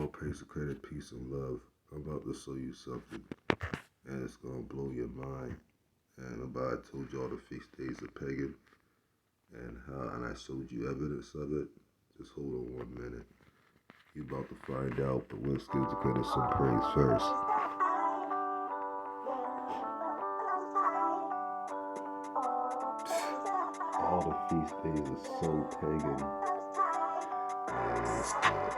All praise, credit, peace, and love. I'm about to show you something, and it's gonna blow your mind. And I told you all the feast days of pagan, and I showed you evidence of it. Just hold on 1 minute. You about to find out, but let's give the credit some praise first. All the feast days are so pagan. It's good.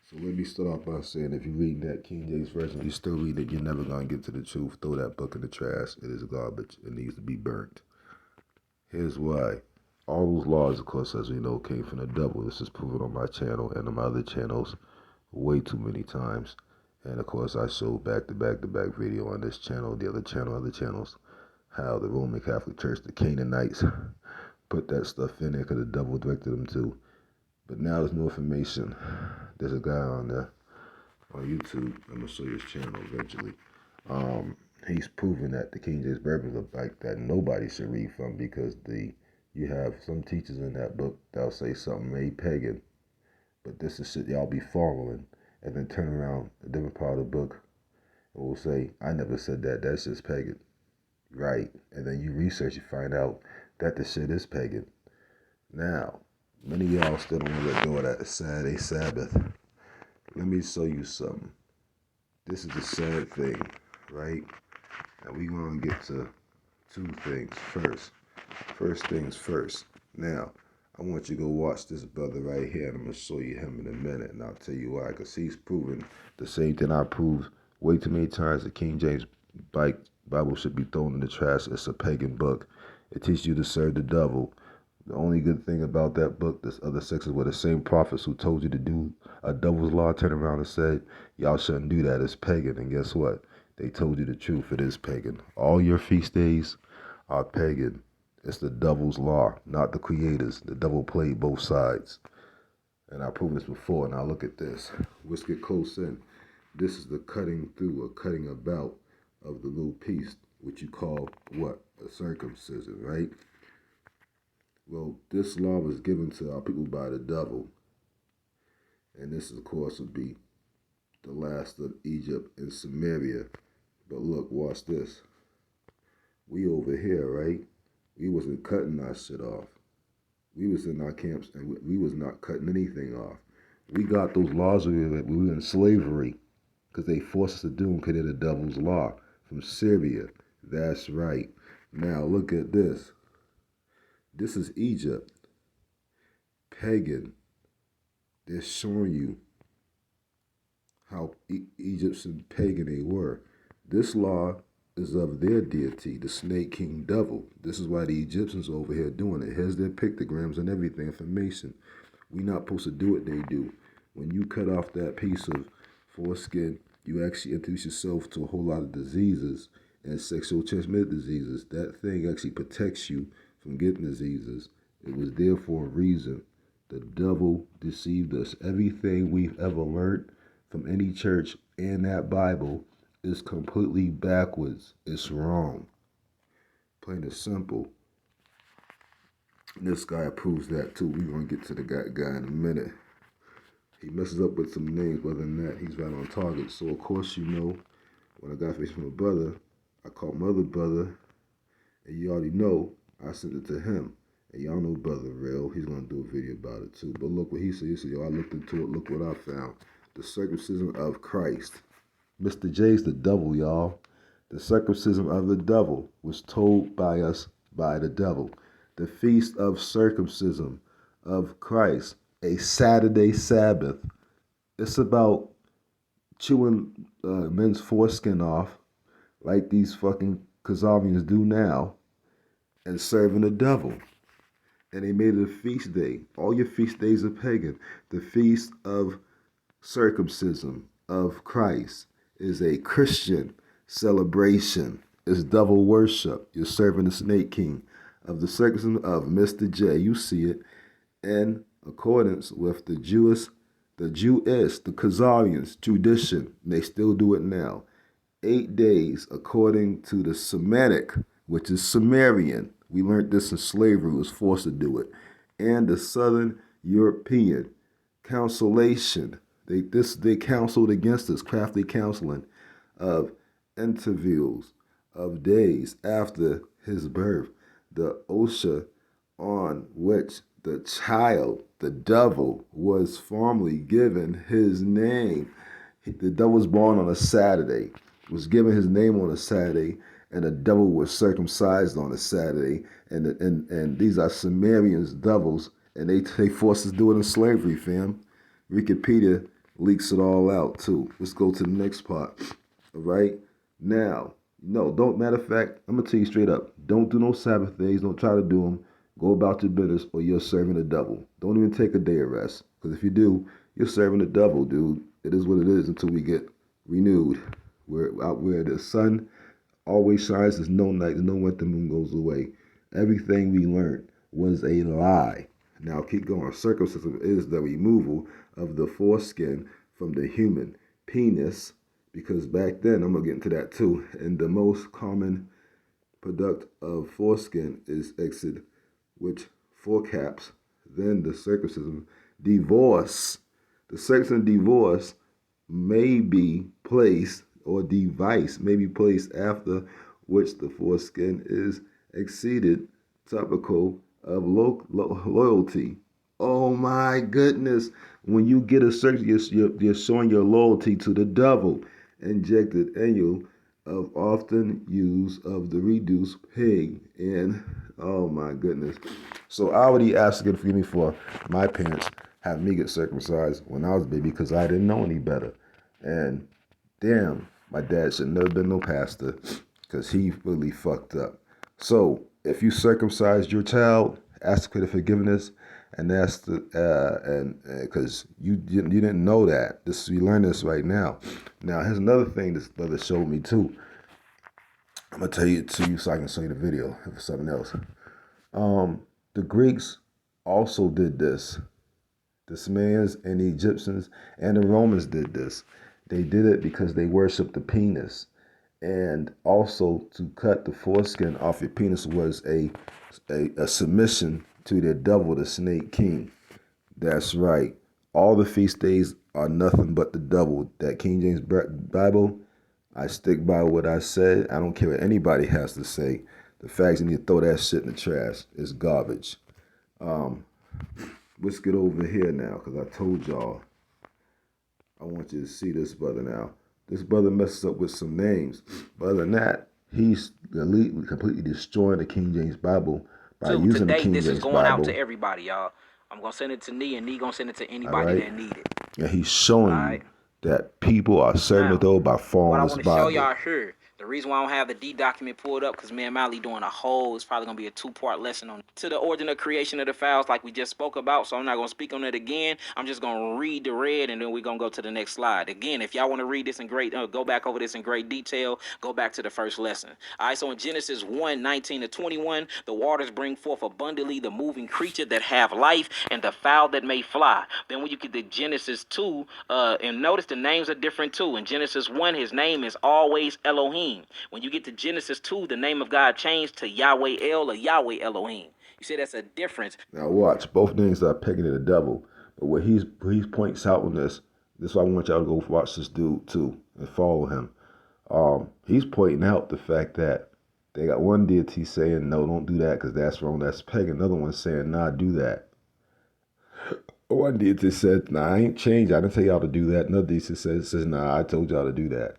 So let me start off by saying, if you read that King James Version, you still read it, you're never going to get to the truth. Throw that book in the trash. It is garbage. It needs to be burnt. Here's why. All those laws, of course, as we know, came from the devil. This is proven on my channel and on my other channels way too many times. And, of course, I show back-to-back video on this channel, the other channel, other channels, how the Roman Catholic Church, the Canaanites, put that stuff in there because the devil directed them to. But now there's new information. There's a guy on there on YouTube. I'm gonna show you his channel eventually. He's proven that the King James Bible is a book that nobody should read from because you have some teachers in that book that'll say something made pagan, but this is shit y'all be following, and then turn around a different part of the book and will say, I never said that. That's just pagan, right? And then you research, you find out that the shit is pagan. Now, many of y'all still don't want to let go of that Saturday Sabbath. Let me show you something. This is the sad thing, right? And we're going to get to two things first. First things first. Now, I want you to go watch this brother right here, and I'm going to show you him in a minute, and I'll tell you why. Because he's proven the same thing I proved way too many times. The King James Bible should be thrown in the trash. It's a pagan book. It teaches you to serve the devil. The only good thing about that book, this other sections were the same prophets who told you to do a devil's law, turned around and said, y'all shouldn't do that, it's pagan. And guess what? They told you the truth, it is pagan. All your feast days are pagan. It's the devil's law, not the creators. The devil played both sides. And I proved this before, now look at this. Let's get close in. This is the cutting through or cutting about of the little piece, which you call what? A circumcision, right? Well, this law was given to our people by the devil. And this, of course, would be the last of Egypt and Samaria. But look, watch this. We over here, right? We wasn't cutting our shit off. We was in our camps and we was not cutting anything off. We got those laws we were in slavery because they forced us to do them because they're the devil's law from Syria. That's right. Now look at this. This is Egypt. Pagan. They're showing you how Egyptian pagan they were. This law is of their deity, the snake king devil. This is why the Egyptians are over here doing it. Here's their pictograms and everything, information. We're not supposed to do what they do. When you cut off that piece of foreskin, you actually introduce yourself to a whole lot of diseases and sexual transmitted diseases. That thing actually protects you from getting diseases. It was there for a reason. The devil deceived us. Everything we've ever learned from any church and that Bible is completely backwards. It's wrong. Plain and simple. And this guy proves that too. We're going to get to the guy in a minute. He messes up with some names, but other than that, he's right on target. So, of course, you know, when I got information from a brother, I called my other brother, and you already know, I sent it to him. And y'all know Brother Real. He's going to do a video about it too. But look what he said. He said, yo, I looked into it. Look what I found. The circumcision of Christ. Mr. J's the devil, y'all. The circumcision of the devil was told by us by the devil. The feast of circumcision of Christ a Saturday Sabbath. It's about chewing men's foreskin off like these fucking Khazarians do now and serving the devil. And they made it a feast day. All your feast days are pagan. The feast of circumcision of Christ is a Christian celebration. It's devil worship. You're serving the snake king of the circumcision of Mr. J. You see it in accordance with the Jewish, the Khazarians tradition. They still do it now. 8 days according to the Semitic, which is Sumerian. We learned this in slavery, was forced to do it. And the Southern European consolation. They counseled against us, crafty counseling of intervals of days after his birth. The OSHA on which the child, the devil, was formally given his name. The devil was born on a Saturday, was given his name on a Saturday, and the devil was circumcised on a Saturday. And these are Sumerians devils, and they forced us to do it in slavery, fam. Wikipedia leaks it all out too. Let's go to the next part. All right. Now, no, don't. Matter of fact, I'm gonna tell you straight up. Don't do no Sabbath days. Don't try to do them. Go about your business, or you're serving the devil. Don't even take a day of rest, because if you do, you're serving the devil, dude. It is what it is until we get renewed. Where the sun always shines, there's no night, there's no winter, moon goes away. Everything we learned was a lie. Now keep going. Circumcision is the removal of the foreskin from the human penis, because back then, I'm going to get into that too, and the most common product of foreskin is exit, which forecaps. Then the circumcision divorce. The circumcision divorce may be placed, or device may be placed after which the foreskin is exceeded, typical of loyalty. Oh my goodness. When you get a circumcision, you're showing your loyalty to the devil. Injected annual of often use of the reduced pig. And oh my goodness. So I already asked God to forgive me for my parents having me get circumcised when I was a baby, because I didn't know any better. And damn, my dad should never been no pastor, because he really fucked up. So if you circumcised your child, ask for the forgiveness, and that's the and because you didn't know that. You learn this right now. Now here's another thing this brother showed me too. I'm gonna tell you to you so I can show you the video for something else. The Greeks also did this. The Sumerians and the Egyptians and the Romans did this. They did it because they worshiped the penis. And also to cut the foreskin off your penis was a submission to the devil, the snake king. That's right. All the feast days are nothing but the devil. That King James Bible, I stick by what I said. I don't care what anybody has to say. The facts, you need to throw that shit in the trash. It's garbage. Let's get over here now, because I told y'all I want you to see this brother now. This brother messes up with some names. But other than that, he's completely destroying the King James Bible by using the King James Bible. Today, this is going out to everybody, y'all. I'm going to send it to Nee, and Nee going to send it to anybody that need it. And he's showing you that people are serving the devil by following this Bible. What I want to show y'all here, the reason why I don't have the D document pulled up, because me and Mally doing a whole, it's probably going to be a 2-part lesson on to the origin of creation of the fowls, like we just spoke about. So I'm not going to speak on it again. I'm just going to read the red, and then we're going to go to the next slide. Again, if y'all want to read this in go back over this in great detail, go back to the first lesson. All right, so in Genesis 1:19-21, the waters bring forth abundantly the moving creature that have life, and the fowl that may fly. Then when you get to Genesis 2, and notice the names are different too. In Genesis 1, his name is always Elohim. When you get to Genesis 2, the name of God changed to Yahweh El or Yahweh Elohim. You see, that's a difference. Now watch, both names are pegging to the devil. But what he points out on this is why I want y'all to go watch this dude too and follow him. He's pointing out the fact that they got one deity saying, no, don't do that because that's wrong, that's pegging. Another one saying, nah, do that. One deity said, nah, I ain't changed. I didn't tell y'all to do that. Another deity says, nah, I told y'all to do that.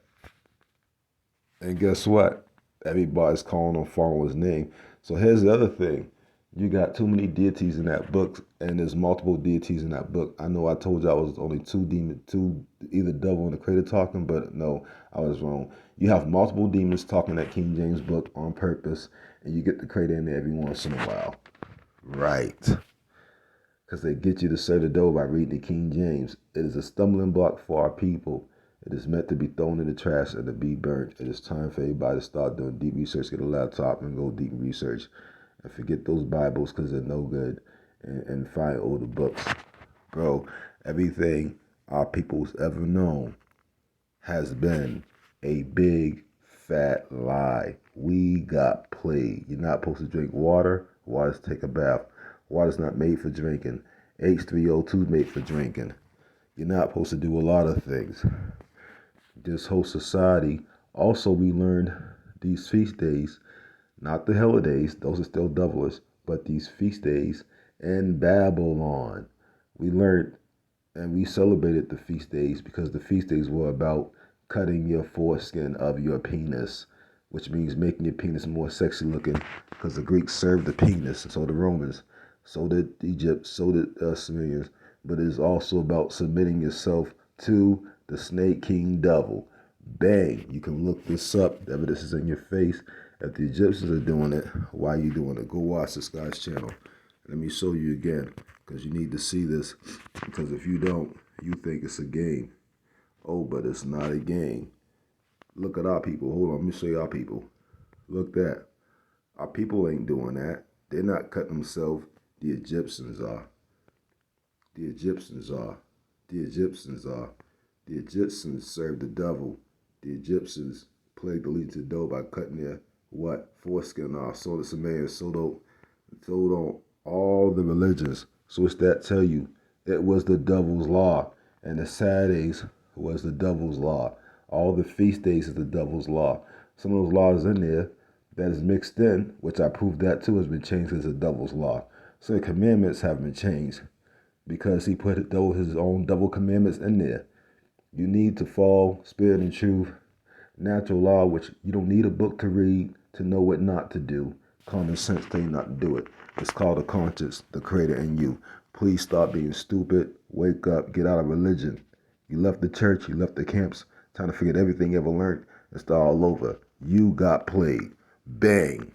And guess what? Everybody's calling on following his name. So here's the other thing. You got too many deities in that book, and there's multiple deities in that book. I know I told you I was only two, either devil and the creator talking, but no, I was wrong. You have multiple demons talking that King James book on purpose, and you get the creator in there every once in a while. Right. Because they get you to serve the dough by reading the King James. It is a stumbling block for our people. It is meant to be thrown in the trash and to be burnt. It is time for everybody to start doing deep research, get a laptop and go deep research. And forget those Bibles because they're no good. And find older books. Bro, everything our people's ever known has been a big fat lie. We got played. You're not supposed to drink water. Water's take a bath. Water's not made for drinking. H3O2 is made for drinking. You're not supposed to do a lot of things. This whole society. Also, we learned these feast days, not the holidays, those are still devilish, but these feast days in Babylon. We learned and we celebrated the feast days because the feast days were about cutting your foreskin of your penis, which means making your penis more sexy looking because the Greeks served the penis, and so the Romans, so did Egypt, so did Sumerians. But it is also about submitting yourself to the snake king devil. Bang! You can look this up. The evidence is in your face. If the Egyptians are doing it, why are you doing it? Go watch this guy's channel. Let me show you again, because you need to see this. Because if you don't, you think it's a game. Oh, but it's not a game. Look at our people. Hold on, let me show you our people. Look that. Our people ain't doing that. They're not cutting themselves. The Egyptians are. The Egyptians are. The Egyptians are. The Egyptians serve the devil. The Egyptians plagued the legions of dough by cutting their what? Foreskin off. So the Sumerians, so don't all the religions. So what's that tell you? It was the devil's law. And the Saturdays was the devil's law. All the feast days is the devil's law. Some of those laws in there that is mixed in, which I proved that too, has been changed as the devil's law. So the commandments have been changed because he put his own double commandments in there. You need to follow spirit and truth, natural law, which you don't need a book to read to know what not to do. Common sense tell you not to do it. It's called the conscience, the creator in you. Please stop being stupid. Wake up. Get out of religion. You left the church. You left the camps. Trying to forget everything you ever learned and start all over. You got played. Bang.